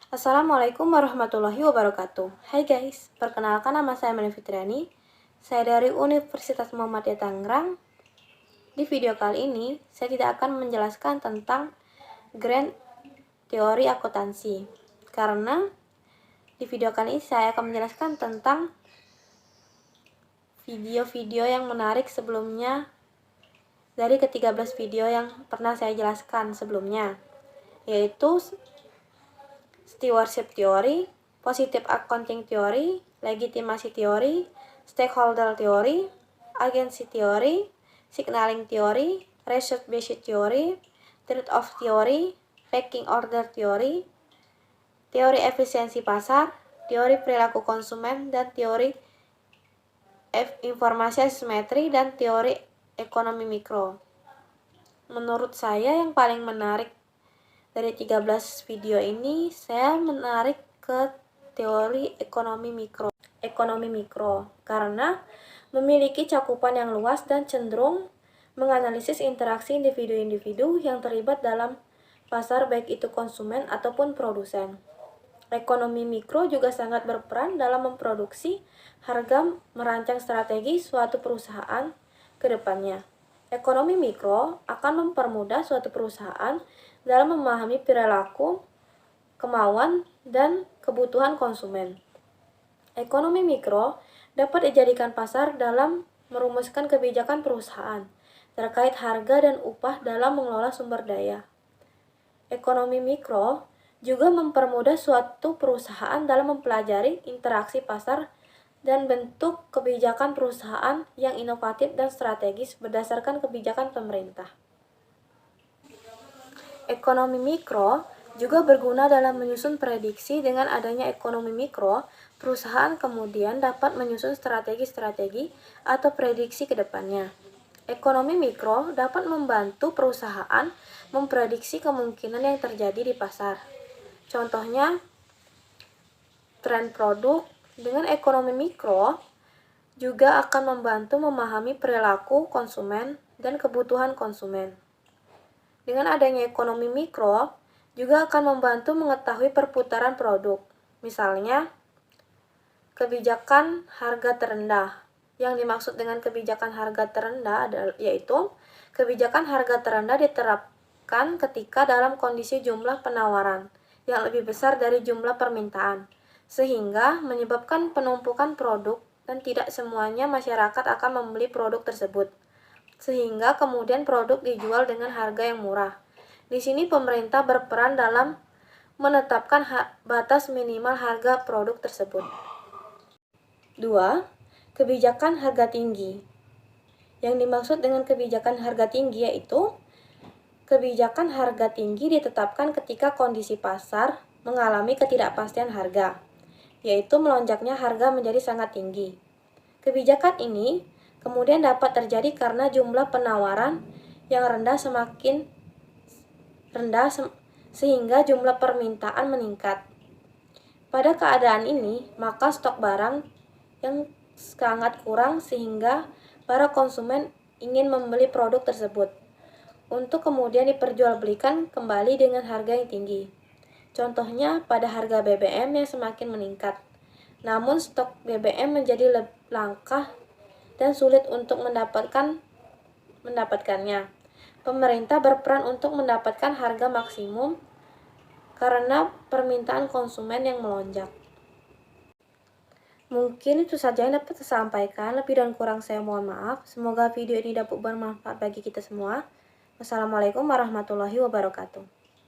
Assalamualaikum warahmatullahi wabarakatuh. Hai guys, perkenalkan nama saya Mani Fitriani. Saya dari Universitas Muhammadiyah Tangerang. Di video kali ini, saya tidak akan menjelaskan tentang grand teori akuntansi. Karena di video kali ini saya akan menjelaskan tentang video-video yang menarik sebelumnya dari ke-13 video yang pernah saya jelaskan sebelumnya, yaitu stewardship theory, positive accounting theory, legitimasi theory, stakeholder theory, agency theory, signaling theory, research-based theory, trade-off theory, pecking order theory, teori efisiensi pasar, teori perilaku konsumen, dan teori informasi asimetri, dan teori ekonomi mikro. Menurut saya yang paling menarik dari 13 video ini, saya menarik ke teori ekonomi mikro. Ekonomi mikro karena memiliki cakupan yang luas dan cenderung menganalisis interaksi individu-individu yang terlibat dalam pasar, baik itu konsumen ataupun produsen. Ekonomi mikro juga sangat berperan dalam memproduksi harga, merancang strategi suatu perusahaan ke depannya. Ekonomi mikro akan mempermudah suatu perusahaan dalam memahami perilaku, kemauan, dan kebutuhan konsumen. Ekonomi mikro dapat dijadikan pasar dalam merumuskan kebijakan perusahaan terkait harga dan upah dalam mengelola sumber daya. Ekonomi mikro juga mempermudah suatu perusahaan dalam mempelajari interaksi pasar dan bentuk kebijakan perusahaan yang inovatif dan strategis berdasarkan kebijakan pemerintah. Ekonomi mikro juga berguna dalam menyusun prediksi. Dengan adanya ekonomi mikro, perusahaan kemudian dapat menyusun strategi-strategi atau prediksi ke depannya. Ekonomi mikro dapat membantu perusahaan memprediksi kemungkinan yang terjadi di pasar. Contohnya, tren produk. Dengan ekonomi mikro juga akan membantu memahami perilaku konsumen dan kebutuhan konsumen. Dengan adanya ekonomi mikro juga akan membantu mengetahui perputaran produk. Misalnya, kebijakan harga terendah. Yang dimaksud dengan kebijakan harga terendah yaitu kebijakan harga terendah diterapkan ketika dalam kondisi jumlah penawaran yang lebih besar dari jumlah permintaan, sehingga menyebabkan penumpukan produk dan tidak semuanya masyarakat akan membeli produk tersebut, sehingga kemudian produk dijual dengan harga yang murah. Di sini pemerintah berperan dalam menetapkan batas minimal harga produk tersebut. 2. Kebijakan harga tinggi. Yang dimaksud dengan kebijakan harga tinggi yaitu kebijakan harga tinggi ditetapkan ketika kondisi pasar mengalami ketidakpastian harga, yaitu melonjaknya harga menjadi sangat tinggi. Kebijakan ini kemudian dapat terjadi karena jumlah penawaran yang rendah semakin rendah sehingga jumlah permintaan meningkat. Pada keadaan ini, maka stok barang yang sangat kurang sehingga para konsumen ingin membeli produk tersebut untuk kemudian diperjualbelikan kembali dengan harga yang tinggi. Contohnya pada harga BBM yang semakin meningkat. Namun stok BBM menjadi langka dan sulit untuk mendapatkannya. Pemerintah berperan untuk mendapatkan harga maksimum karena permintaan konsumen yang melonjak. Mungkin itu saja yang dapat saya sampaikan. Lebih dan kurang saya mohon maaf. Semoga video ini dapat bermanfaat bagi kita semua. Wassalamualaikum warahmatullahi wabarakatuh.